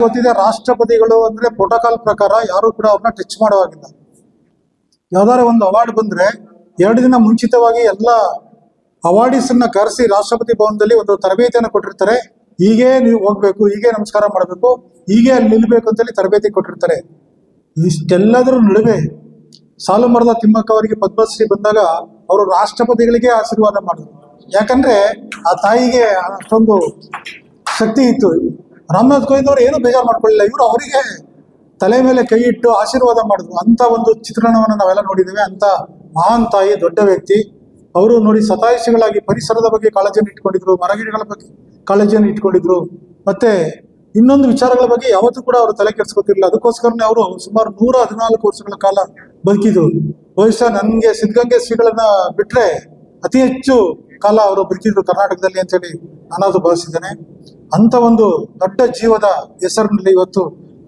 ಗೊತ್ತಿದೆ, ರಾಷ್ಟ್ರಪತಿಗಳು ಅಂದ್ರೆ ಪ್ರೋಟೋಕಾಲ್ ಪ್ರಕಾರ ಯಾರು ಕೂಡ ಅವ್ರನ್ನ ಟಚ್ ಮಾಡುವಾಗಿಲ್ಲ. ಯಾವ್ದಾದ್ರು ಒಂದು ಅವಾರ್ಡ್ ಬಂದ್ರೆ 2 ದಿನ ಮುಂಚಿತವಾಗಿ ಎಲ್ಲ ಅವಾರ್ಡಿಸನ್ನ ಕರೆಸಿ ರಾಷ್ಟ್ರಪತಿ ಭವನದಲ್ಲಿ ಒಂದು ತರಬೇತಿಯನ್ನು ಕೊಟ್ಟಿರ್ತಾರೆ. ಹೀಗೆ ನೀವು ಹೋಗ್ಬೇಕು, ಹೀಗೆ ನಮಸ್ಕಾರ ಮಾಡಬೇಕು, ಹೀಗೆ ಅಲ್ಲಿ ನಿಲ್ಬೇಕು ಅಂತೇಳಿ ತರಬೇತಿ ಕೊಟ್ಟಿರ್ತಾರೆ. ಇಷ್ಟೆಲ್ಲದರ ನಡುವೆ ಸಾಲುಮರದ ತಿಮ್ಮಕ್ಕ ಅವರಿಗೆ ಪದ್ಮಶ್ರೀ ಬಂದಾಗ ಅವರು ರಾಷ್ಟ್ರಪತಿಗಳಿಗೆ ಆಶೀರ್ವಾದ ಮಾಡಿದ್ರು. ಯಾಕಂದ್ರೆ ಆ ತಾಯಿಗೆ ಅಷ್ಟೊಂದು ಶಕ್ತಿ ಇತ್ತು. ರಾಮನಾಥ್ ಕೋವಿಂದ್ ಅವರು ಏನು ಬೇಜಾರು ಮಾಡ್ಕೊಳ್ಳಿಲ್ಲ, ಇವರು ಅವರಿಗೆ ತಲೆ ಮೇಲೆ ಕೈ ಇಟ್ಟು ಆಶೀರ್ವಾದ ಮಾಡಿದ್ರು. ಅಂತ ಒಂದು ಚಿತ್ರಣವನ್ನು ನಾವೆಲ್ಲ ನೋಡಿದ್ದೇವೆ. ಅಂತ ಮಹಾನ್ ತಾಯಿ, ದೊಡ್ಡ ವ್ಯಕ್ತಿ ಅವರು. ನೋಡಿ, ಶತಾಯುಷಿಗಳಾಗಿ ಪರಿಸರದ ಬಗ್ಗೆ ಕಾಳಜಿಯನ್ನು ಇಟ್ಕೊಂಡಿದ್ರು, ಮರಗಿಡಗಳ ಬಗ್ಗೆ ಕಾಳಜಿಯನ್ನು ಇಟ್ಕೊಂಡಿದ್ರು. ಮತ್ತೆ ಇನ್ನೊಂದು ವಿಚಾರಗಳ ಬಗ್ಗೆ ಯಾವತ್ತೂ ಕೂಡ ಅವರು ತಲೆ ಕೆಡಿಸ್ಕೊತಿರ್ಲಿಲ್ಲ. ಅದಕ್ಕೋಸ್ಕರನೇ ಅವರು ಸುಮಾರು 114 ವರ್ಷಗಳ ಕಾಲ ಬದುಕಿದ್ರು. ಬಹುಶಃ ನನಗೆ ಸಿದ್ಧಗಂಗೆ ಶ್ರೀಗಳನ್ನ ಬಿಟ್ರೆ ಅತಿ ಹೆಚ್ಚು ಕಾಲ ಅವರು ಬದುಕಿದ್ರು ಕರ್ನಾಟಕದಲ್ಲಿ ಅಂತೇಳಿ ನಾನಾದ್ರು ಭಾವಿಸಿದ್ದೇನೆ. ಅಂತ ಒಂದು ದೊಡ್ಡ ಜೀವದ ಹೆಸರಿನಲ್ಲಿ ಇವತ್ತು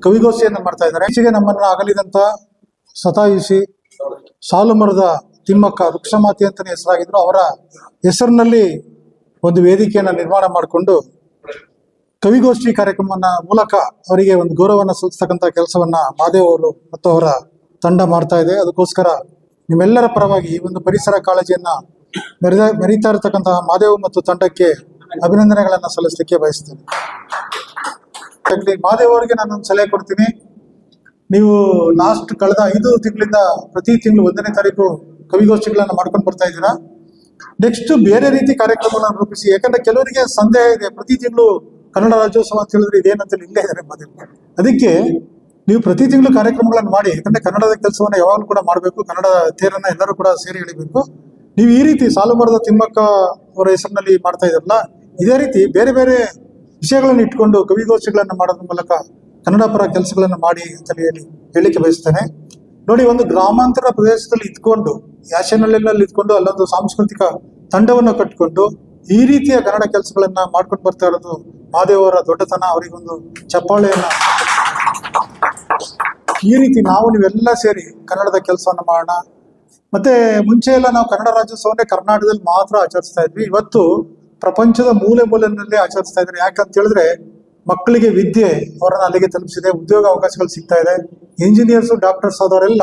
ಕವಿಗೋಷ್ಠಿಯನ್ನು ಮಾಡ್ತಾ ಇದ್ದಾರೆ. ಈಚೆಗೆ ನಮ್ಮನ್ನ ಅಗಲಿದಂತ ಶತಾಯುಷಿ ಸಾಲುಮರದ ತಿಮ್ಮಕ್ಕ, ವೃಕ್ಷಮಾತೆ ಅಂತಾನೆ ಹೆಸರಾಗಿದ್ರು. ಅವರ ಹೆಸರಿನಲ್ಲಿ ಒಂದು ವೇದಿಕೆಯನ್ನು ನಿರ್ಮಾಣ ಮಾಡಿಕೊಂಡು ಕವಿಗೋಷ್ಠಿ ಕಾರ್ಯಕ್ರಮವನ್ನ ಮೂಲಕ ಅವರಿಗೆ ಒಂದು ಗೌರವವನ್ನು ಸೂಚಿಸ್ತಕ್ಕಂಥ ಕೆಲಸವನ್ನ ಮಹಾದೇವ್ ಅವರು ಮತ್ತು ಅವರ ತಂಡ ಮಾಡ್ತಾ ಇದೆ. ಅದಕ್ಕೋಸ್ಕರ ನಿಮ್ಮೆಲ್ಲರ ಪರವಾಗಿ ಈ ಒಂದು ಪರಿಸರ ಕಾಳಜಿಯನ್ನ ಮೆರೀತಾ ಇರತಕ್ಕಂತಹ ಮಹಾದೇವ್ ಮತ್ತು ತಂಡಕ್ಕೆ ಅಭಿನಂದನೆಗಳನ್ನ ಸಲ್ಲಿಸಲಿಕ್ಕೆ ಬಯಸ್ತೇನೆ. ಮಹಾದೇವ್ ಅವರಿಗೆ ನಾನೊಂದು ಸಲಹೆ ಕೊಡ್ತೀನಿ. ನೀವು ಕಳೆದ 5 ತಿಂಗಳಿಂದ ಪ್ರತಿ ತಿಂಗಳು 1ನೇ ತಾರೀಕು ಕವಿಗೋಷ್ಠಿಗಳನ್ನ ಮಾಡ್ಕೊಂಡು ಬರ್ತಾ ಇದ್ದೀರಾ. ನೆಕ್ಸ್ಟ್ ಬೇರೆ ರೀತಿ ಕಾರ್ಯಕ್ರಮಗಳನ್ನು ರೂಪಿಸಿ. ಯಾಕಂದ್ರೆ ಕೆಲವರಿಗೆ ಸಂದೇಹ ಇದೆ, ಪ್ರತಿ ತಿಂಗಳು ಕನ್ನಡ ರಾಜ್ಯೋತ್ಸವ ಅಂತ ಹೇಳಿದ್ರೆ ಇದೇನಂತೇಳಿ ಇಲ್ಲೇ ಇದ್ದಾರೆ ಮಹಾದೇವ್. ಅದಕ್ಕೆ ನೀವು ಪ್ರತಿ ತಿಂಗಳು ಕಾರ್ಯಕ್ರಮಗಳನ್ನು ಮಾಡಿ. ಯಾಕಂದ್ರೆ ಕನ್ನಡದ ಕೆಲಸವನ್ನ ಯಾವಾಗಲೂ ಕೂಡ ಮಾಡಬೇಕು. ಕನ್ನಡ ತೇರನ್ನ ಎಲ್ಲರೂ ಕೂಡ ಸೇರಿ ಎಳಿಬೇಕು. ನೀವು ಈ ರೀತಿ ಸಾಲುಮರದ ತಿಮ್ಮಕ್ಕ ಅವರ ಹೆಸರಿನಲ್ಲಿ ಮಾಡ್ತಾ ಇದ್ರಲ್ಲ, ಇದೇ ರೀತಿ ಬೇರೆ ಬೇರೆ ವಿಷಯಗಳನ್ನು ಇಟ್ಕೊಂಡು ಕವಿಗೋಷ್ಠಿಗಳನ್ನು ಮಾಡೋದ್ರ ಮೂಲಕ ಕನ್ನಡ ಪರ ಕೆಲಸಗಳನ್ನು ಮಾಡಿ ಅಂತ ಹೇಳಿಕ್ಕೆ ಬಯಸ್ತೇನೆ. ನೋಡಿ, ಒಂದು ಗ್ರಾಮಾಂತರ ಪ್ರದೇಶದಲ್ಲಿ ಇದ್ಕೊಂಡು, ಯಾಶನಲ್ಲೆಲ್ಲ ಇದ್ಕೊಂಡು ಅಲ್ಲೊಂದು ಸಾಂಸ್ಕೃತಿಕ ತಂಡವನ್ನು ಕಟ್ಟಿಕೊಂಡು ಈ ರೀತಿಯ ಕನ್ನಡ ಕೆಲಸಗಳನ್ನ ಮಾಡ್ಕೊಂಡು ಬರ್ತಾ ಇರೋದು ಮಹಾದೇವ್ ಅವರ ದೊಡ್ಡತನ. ಅವರಿಗೊಂದು ಚಪ್ಪಾಳೆಯನ್ನ. ಈ ರೀತಿ ನೀವೆಲ್ಲ ಸೇರಿ ಕನ್ನಡದ ಕೆಲಸವನ್ನು ಮಾಡೋಣ. ಮತ್ತೆ ಮುಂಚೆ ಎಲ್ಲ ನಾವು ಕನ್ನಡ ರಾಜ್ಯೋತ್ಸವನ್ನೇ ಕರ್ನಾಟಕದಲ್ಲಿ ಮಾತ್ರ ಆಚರಿಸ್ತಾ ಇದ್ವಿ. ಇವತ್ತು ಪ್ರಪಂಚದ ಮೂಲೆ ಮೂಲೆಯಲ್ಲಿ ಆಚರಿಸ್ತಾ ಇದ್ದಾರೆ. ಯಾಕಂತ ಹೇಳಿದ್ರೆ ಮಕ್ಕಳಿಗೆ ವಿದ್ಯೆ ಅವರನ್ನ ಅಲ್ಲಿಗೆ ತಲುಪಿಸಿದೆ, ಉದ್ಯೋಗ ಅವಕಾಶಗಳು ಸಿಗ್ತಾ ಇದೆ. ಇಂಜಿನಿಯರ್ಸು, ಡಾಕ್ಟರ್ಸ್ ಆದವರೆಲ್ಲ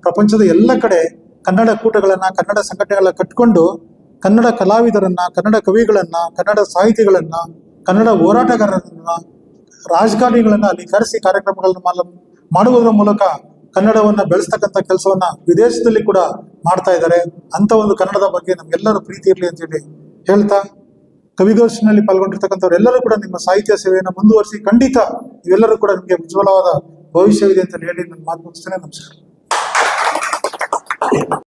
ಪ್ರಪಂಚದ ಎಲ್ಲ ಕಡೆ ಕನ್ನಡ ಕೂಟಗಳನ್ನ, ಕನ್ನಡ ಸಂಘಟನೆಗಳನ್ನ ಕಟ್ಕೊಂಡು ಕನ್ನಡ ಕಲಾವಿದರನ್ನ, ಕನ್ನಡ ಕವಿಗಳನ್ನ, ಕನ್ನಡ ಸಾಹಿತಿಗಳನ್ನ, ಕನ್ನಡ ಹೋರಾಟಗಾರರನ್ನ, ರಾಜಕಾರಣಿಗಳನ್ನ ಅಲ್ಲಿ ಕರೆಸಿ ಕಾರ್ಯಕ್ರಮಗಳನ್ನ ಮಾಡುವುದರ ಮೂಲಕ ಕನ್ನಡವನ್ನ ಬೆಳೆಸ್ತಕ್ಕಂಥ ಕೆಲಸವನ್ನ ವಿದೇಶದಲ್ಲಿ ಕೂಡ ಮಾಡ್ತಾ ಇದ್ದಾರೆ. ಅಂತ ಒಂದು ಕನ್ನಡದ ಬಗ್ಗೆ ನಮ್ಗೆಲ್ಲರೂ ಪ್ರೀತಿ ಇರಲಿ ಅಂತೇಳಿ ಹೇಳ್ತಾ, ಕವಿಗೋಷ್ಠಿನಲ್ಲಿ ಪಾಲ್ಗೊಂಡಿರ್ತಕ್ಕಂಥವ್ರೆಲ್ಲರೂ ಕೂಡ ನಿಮ್ಮ ಸಾಹಿತ್ಯ ಸೇವೆಯನ್ನು ಮುಂದುವರಿಸಿ. ಖಂಡಿತ ಇವೆಲ್ಲರೂ ಕೂಡ ನಿಮಗೆ ಉಜ್ವಲವಾದ ಭವಿಷ್ಯವಿದೆ ಅಂತ ಹೇಳಿ ನನ್ನ ಮಾತು ಮುಗಿಸ್ತೇನೆ. ನಮಸ್ಕಾರ.